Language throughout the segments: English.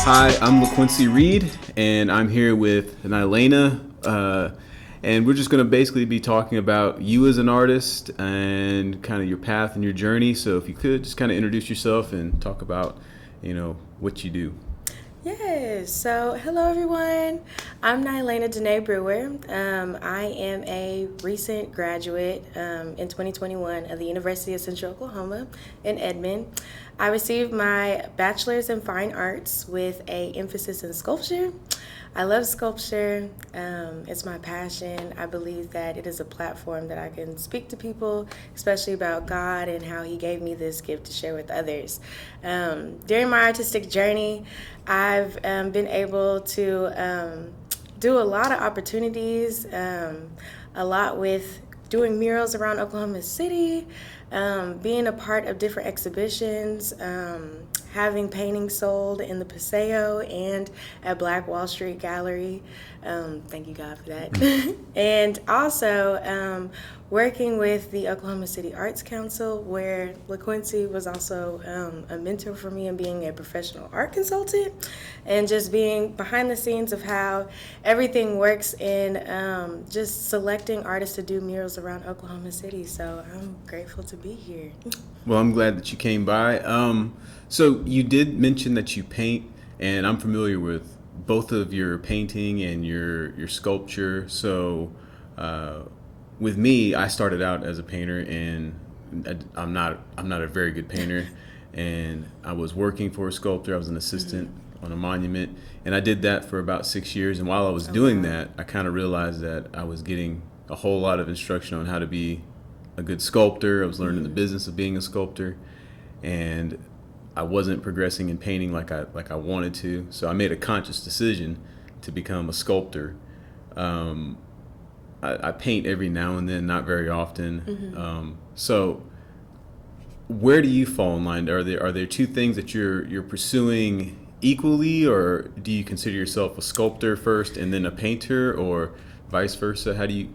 Hi, I'm LaQuincey Reed, and I'm here with NyLainah, and we're just going to basically be talking about you as an artist and kind of your path and your journey. So if you could just kind of introduce yourself and talk about, what you do. Yes. So, hello everyone. I'm NyLainah Brewer. I am a recent graduate in 2021 of the University of Central Oklahoma in Edmond. I received my bachelor's in fine arts with a emphasis in sculpture. I love sculpture. It's my passion. I believe that it is a platform that I can speak to people, especially about God and how He gave me this gift to share with others. During my artistic journey, I've been able to do a lot of opportunities, a lot with doing murals around Oklahoma City, being a part of different exhibitions, having paintings sold in the Paseo and at Black Wall Street Gallery. Thank you, God, for that. And also working with the Oklahoma City Arts Council, where LaQuincey was also a mentor for me in being a professional art consultant and just being behind the scenes of how everything works in just selecting artists to do murals around Oklahoma City. So I'm grateful to be here. Well, I'm glad that you came by. So you did mention that you paint, and I'm familiar with both of your painting and your sculpture. So with me, I started out as a painter, and I'm not a very good painter. And I was working for a sculptor. I was an assistant on a monument, and I did that for about 6 years. And while I was doing that, I kind of realized that I was getting a whole lot of instruction on how to be a good sculptor. I was learning the business of being a sculptor, and I wasn't progressing in painting like I wanted to. So I made a conscious decision to become a sculptor. I paint every now and then, not very often. So where do you fall in line? Are there two things that you're pursuing equally, or do you consider yourself a sculptor first and then a painter, or vice versa? How do you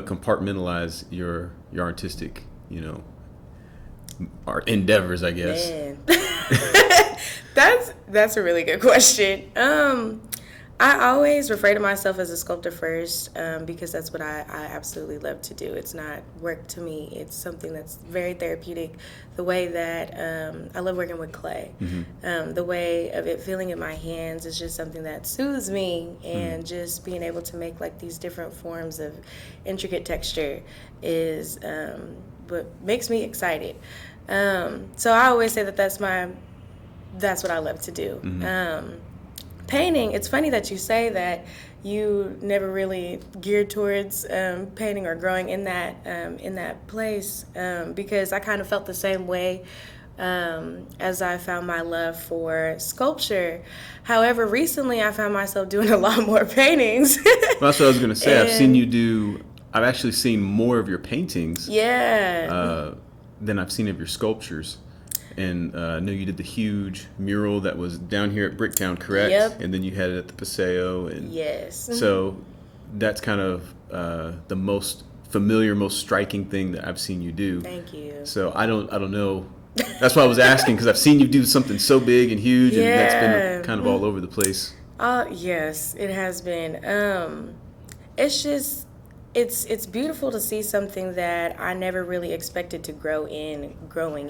compartmentalize your artistic, art endeavors, I guess? Man. That's a really good question. I always refer to myself as a sculptor first because that's what I absolutely love to do. It's not work to me. It's something that's very therapeutic. The way that I love working with clay. The way of it feeling in my hands is just something that soothes me, and just being able to make like these different forms of intricate texture is what makes me excited. So I always say that that's what I love to do. Painting, it's funny that you say that you never really geared towards painting or growing in that place, because I kind of felt the same way as I found my love for sculpture. However, recently I found myself doing a lot more paintings. Well, that's what I was going to say. I've actually seen more of your paintings than I've seen of your sculptures. And I know you did the huge mural that was down here at Bricktown, correct? Yep. And then you had it at the Paseo. And yes. So that's kind of the most familiar, most striking thing that I've seen you do. Thank you. So I don't know. That's why I was asking, because I've seen you do something so big and huge, and that's been kind of all over the place. Yes, it has been. It's just. It's beautiful to see something that I never really expected to growing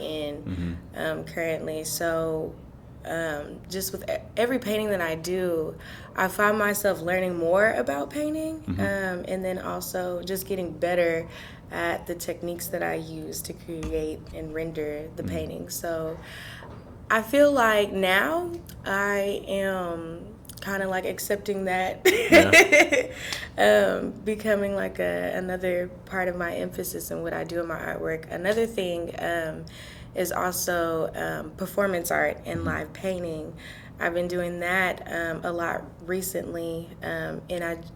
in currently. So just with every painting that I do, I find myself learning more about painting, and then also just getting better at the techniques that I use to create and render the painting. So I feel like now I am kind of like accepting that, becoming like another part of my emphasis in what I do in my artwork. Another thing is also performance art and live painting. I've been doing that a lot recently, and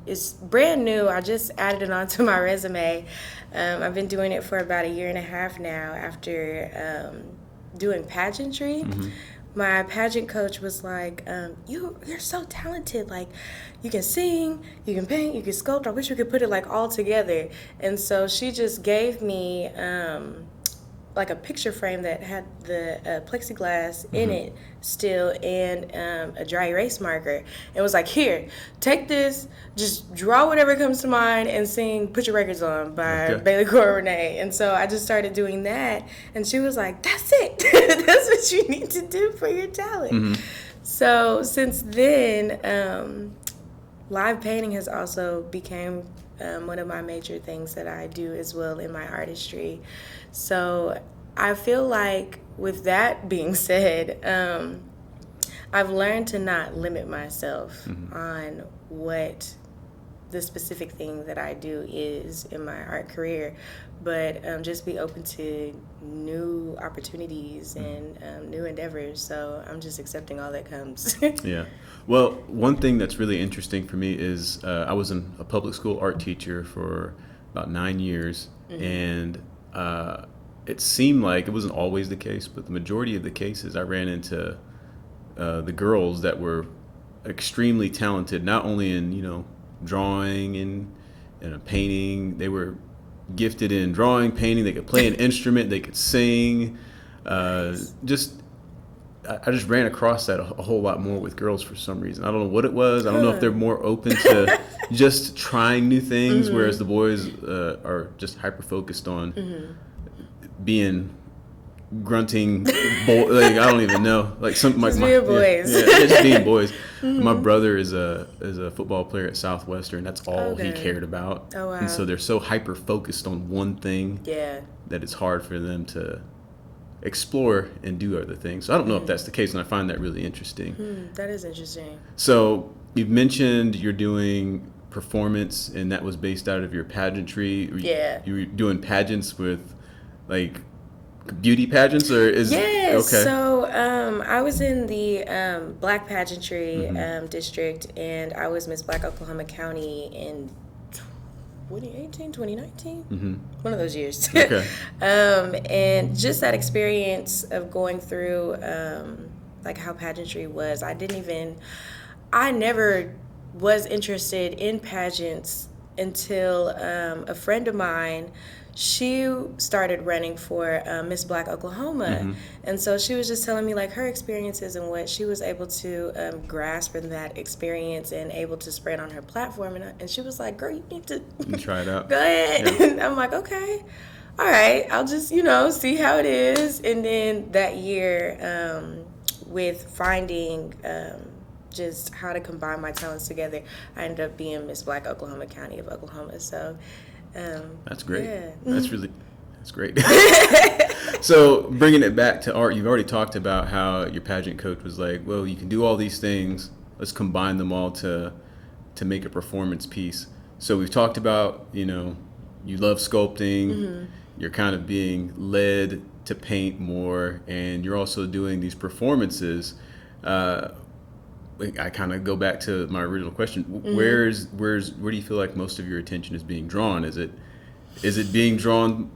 it's brand new. I just added it onto my resume. I've been doing it for about 1.5 years now after doing pageantry. My pageant coach was like, you're so talented. Like, you can sing, you can paint, you can sculpt. I wish we could put it like all together. And so she just gave me like a picture frame that had the plexiglass in it still, and a dry erase marker, and was like, here, take this, just draw whatever comes to mind and sing Put Your Records On by Bailey Cora Renee. And so I just started doing that, and she was like, that's it. That's what you need to do for your talent. So since then, live painting has also become one of my major things that I do as well in my artistry. So I feel like with that being said, I've learned to not limit myself on what the specific thing that I do is in my art career, but just be open to new opportunities and new endeavors. So I'm just accepting all that comes. Yeah. Well, one thing that's really interesting for me is I was a public school art teacher for about 9 years, and it seemed like it wasn't always the case, but the majority of the cases I ran into the girls that were extremely talented, not only in drawing and painting. They were gifted in drawing, painting. They could play an instrument. They could sing. I just ran across that a whole lot more with girls for some reason. I don't know what it was. I don't know if they're more open to just trying new things, whereas the boys are just hyper focused on being grunting, like I don't even know, like some just being boys. Just being boys. My brother is a football player at Southwestern. That's all he cared about. Oh, wow. And so they're so hyper focused on one thing that it's hard for them to explore and do other things. So I don't know if that's the case, and I find that really interesting. That is interesting. So you've mentioned you're doing performance, and that was based out of your pageantry. You were doing pageants with like beauty pageants, or is okay? So I was in the Black Pageantry district, and I was Miss Black Oklahoma County in 2018, 2019, one of those years. Okay. And just that experience of going through like how pageantry was. I never was interested in pageants until a friend of mine, she started running for Miss Black Oklahoma. And so she was just telling me like her experiences and what she was able to grasp from that experience and able to spread on her platform. And she was like, girl, you need to try it out. Go ahead. Yeah. And I'm like, okay, all right, I'll just, see how it is. And then that year with finding just how to combine my talents together, I ended up being Miss Black Oklahoma County of Oklahoma. So that's great. Yeah. That's great. So bringing it back to art, you've already talked about how your pageant coach was like, well, you can do all these things. Let's combine them all to make a performance piece. So we've talked about, you love sculpting. You're kind of being led to paint more, and you're also doing these performances. I kind of go back to my original question. Where do you feel like most of your attention is being drawn? Is it being drawn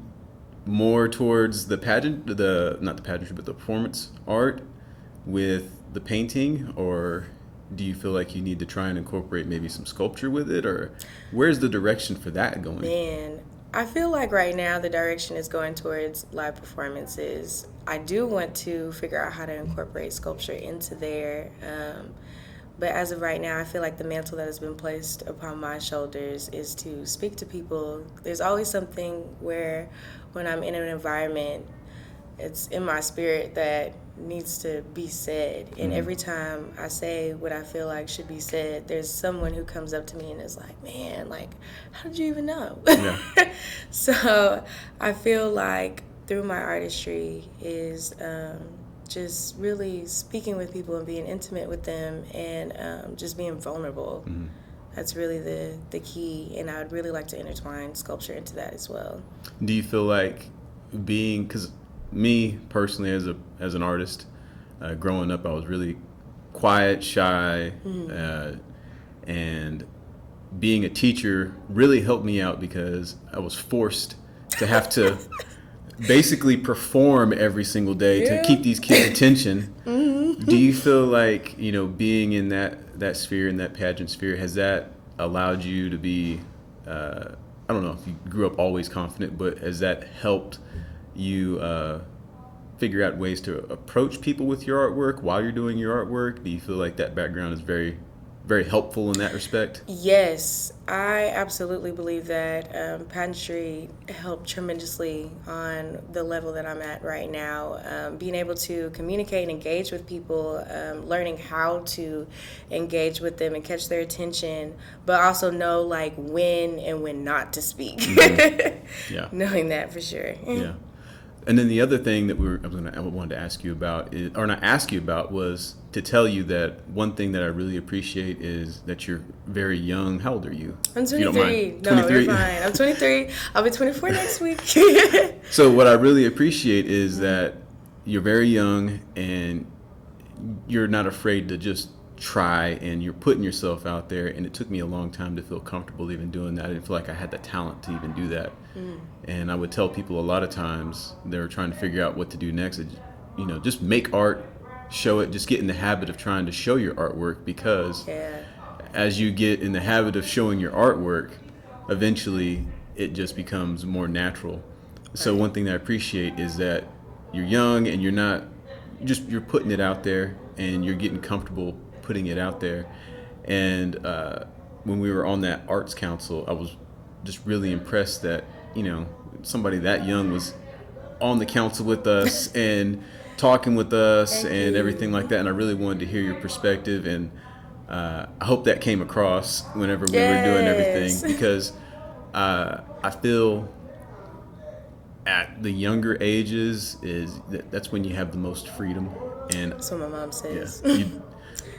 more towards the pageant, not the pageantry, but the performance art with the painting, or do you feel like you need to try and incorporate maybe some sculpture with it, or where's the direction for that going? Man, I feel like right now the direction is going towards live performances. I do want to figure out how to incorporate sculpture into there. But as of right now, I feel like the mantle that has been placed upon my shoulders is to speak to people. There's always something where when I'm in an environment, it's in my spirit that needs to be said. And every time I say what I feel like should be said, there's someone who comes up to me and is like, man, like, how did you even know? Yeah. So I feel like through my artistry is just really speaking with people and being intimate with them and just being vulnerable. That's really the key, and I would really like to intertwine sculpture into that as well. Do you feel like because me personally as an artist, growing up I was really quiet, shy, and being a teacher really helped me out because I was forced to have to basically perform every single day to keep these kids' attention. Do you feel like, being in that sphere, in that pageant sphere, has that allowed you to be, I don't know if you grew up always confident, but has that helped you figure out ways to approach people with your artwork while you're doing your artwork? Do you feel like that background is very, very helpful in that respect? Yes, I absolutely believe that pageantry helped tremendously on the level that I'm at right now. Being able to communicate and engage with people, learning how to engage with them and catch their attention, but also know like when and when not to speak. Yeah. Knowing that for sure. Yeah. And then the other thing that I wanted to ask you about, or not ask you about, was to tell you that one thing that I really appreciate is that you're very young. How old are you? I'm 23. You don't mind? No, 23? you're fine. I'm 23. I'll be 24 next week. So what I really appreciate is that you're very young and you're not afraid to just try, and you're putting yourself out there. And it took me a long time to feel comfortable even doing that. I didn't feel like I had the talent to even do that. And I would tell people a lot of times they were trying to figure out what to do next. Just make art, show it, just get in the habit of trying to show your artwork, because as you get in the habit of showing your artwork, eventually it just becomes more natural. So one thing that I appreciate is that you're young and you're putting it out there and you're getting comfortable putting it out there. And when we were on that arts council, I was just really impressed that, somebody that young was on the council with us and talking with us and everything like that. And I really wanted to hear your perspective. And I hope that came across whenever we were doing everything, because I feel at the younger ages that's when you have the most freedom. And that's what my mom says. Yeah,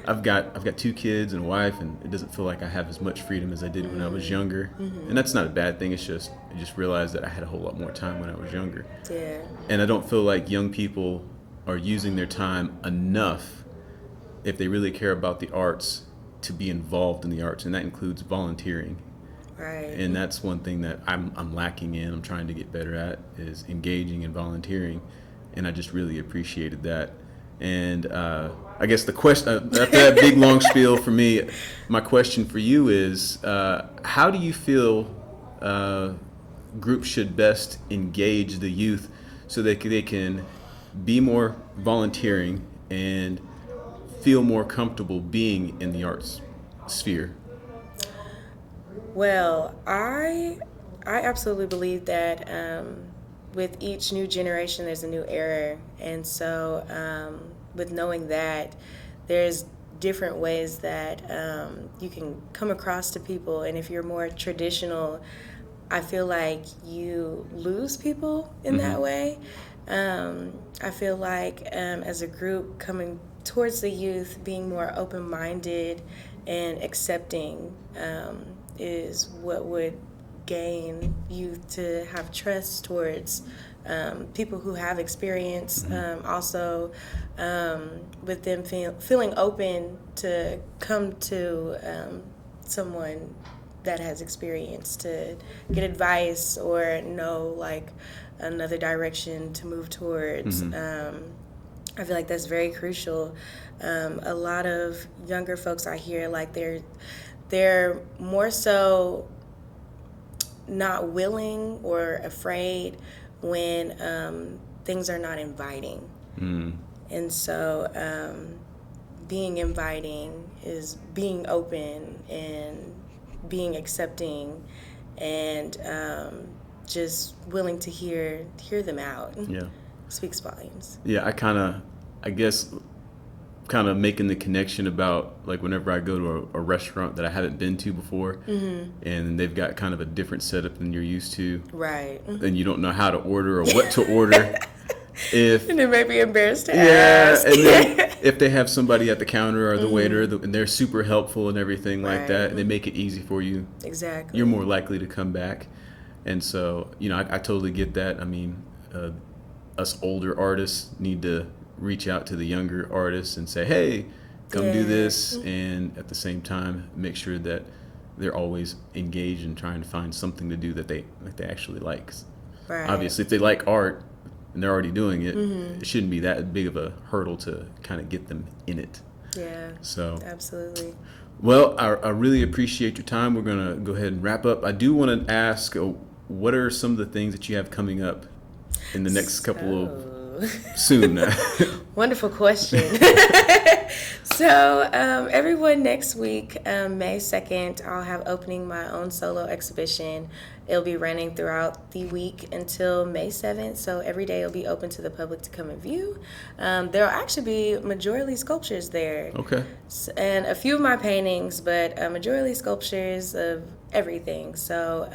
I've got 2 kids and a wife, and it doesn't feel like I have as much freedom as I did when I was younger. And that's not a bad thing. It's just I just realized that I had a whole lot more time when I was younger. Yeah. And I don't feel like young people are using their time enough, if they really care about the arts, to be involved in the arts, and that includes volunteering. Right. And that's one thing that I'm lacking in. I'm trying to get better at, is engaging and volunteering, and I just really appreciated that. And I guess the question, after that big long spiel for me, my question for you is, how do you feel groups should best engage the youth so they can be more volunteering and feel more comfortable being in the arts sphere? Well, I absolutely believe that with each new generation, there's a new era. And so with knowing that, there's different ways that you can come across to people. And if you're more traditional, I feel like you lose people in that way. I feel like as a group coming towards the youth, being more open-minded and accepting is what would gain youth to have trust towards people who have experience. Also, with them feeling open to come to someone that has experience to get advice or know like another direction to move towards. I feel like that's very crucial. A lot of younger folks I hear like they're more so not willing or afraid when things are not inviting. And so being inviting is being open and being accepting and just willing to hear them out. Yeah. Speaks volumes. Yeah, I guess making the connection about like whenever I go to a restaurant that I haven't been to before, and they've got kind of a different setup than you're used to, right? And you don't know how to order or what to order. And they may be embarrassed to ask. And then if they have somebody at the counter or the waiter and they're super helpful and everything like that, and they make it easy for you, exactly, you're more likely to come back. And so, I totally get that. I mean, us older artists need to reach out to the younger artists and say, hey, come do this, and at the same time make sure that they're always engaged in trying to find something to do that they actually like. Right. Obviously, if they like art and they're already doing it, it shouldn't be that big of a hurdle to kind of get them in it. Yeah. So absolutely. Well, I really appreciate your time. We're going to go ahead and wrap up. I do want to ask, what are some of the things that you have coming up in the next couple of soon? Wonderful question. So everyone, next week, May 2nd, I'll have opening my own solo exhibition. It'll be running throughout the week until May 7th, so every day it'll be open to the public to come and view. There'll actually be majority sculptures there. Okay. And a few of my paintings, but majority sculptures of everything. So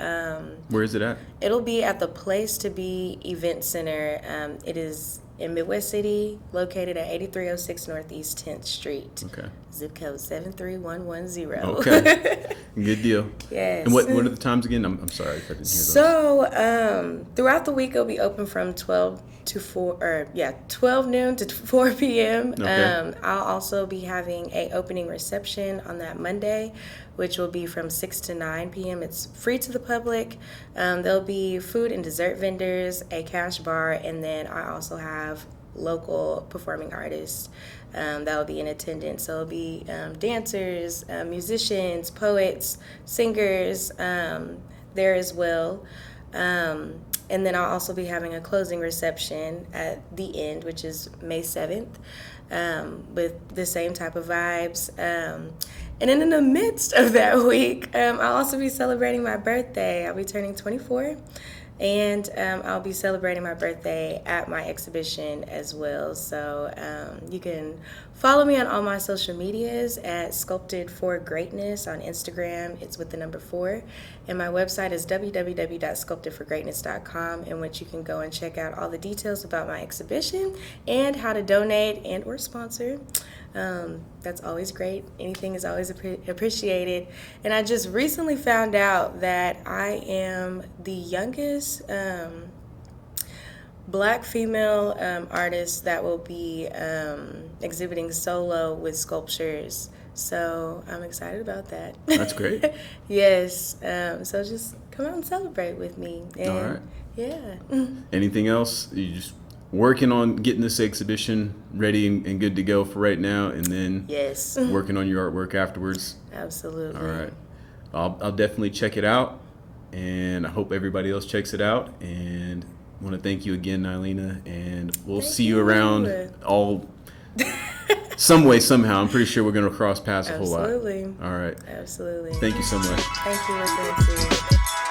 where is it at? it'll be at the Place to Be Event Center. It is in Midwest City, located at 8306 Northeast 10th Street. Okay. Zip code 73110. Okay. Good deal. Yes. And what are the times again? I'm sorry if I didn't hear those. So throughout the week, it'll be open from 12 noon to 4 p.m. Okay. I'll also be having a opening reception on that Monday, which will be from 6 to 9 p.m. It's free to the public. There'll be food and dessert vendors, a cash bar, and then I also have local performing artists that will be in attendance. So it'll be dancers, musicians, poets, singers there as well. And then I'll also be having a closing reception at the end, which is May 7th, with the same type of vibes. And then in the midst of that week, I'll also be celebrating my birthday. I'll be turning 24. And I'll be celebrating my birthday at my exhibition as well. So you can follow me on all my social medias at Sculpted for Greatness on Instagram. It's with the number 4. And my website is www.sculptedforgreatness.com, in which you can go and check out all the details about my exhibition and how to donate and or sponsor. That's always great. Anything is always appreciated. And I just recently found out that I am the youngest Black female artist that will be exhibiting solo with sculptures. So I'm excited about that. That's great. Yes. So just come out and celebrate with me. And, all right. Yeah. Anything else? You just working on getting this exhibition ready and good to go for right now, and then yes, working on your artwork afterwards. Absolutely. All right. I'll definitely check it out, and I hope everybody else checks it out. And I want to thank you again, NyLainah, and we'll see you around all some way, somehow. I'm pretty sure we're going to cross paths a whole lot. Absolutely. All right. Absolutely. Thank you so much. Thank you, LaQuincey.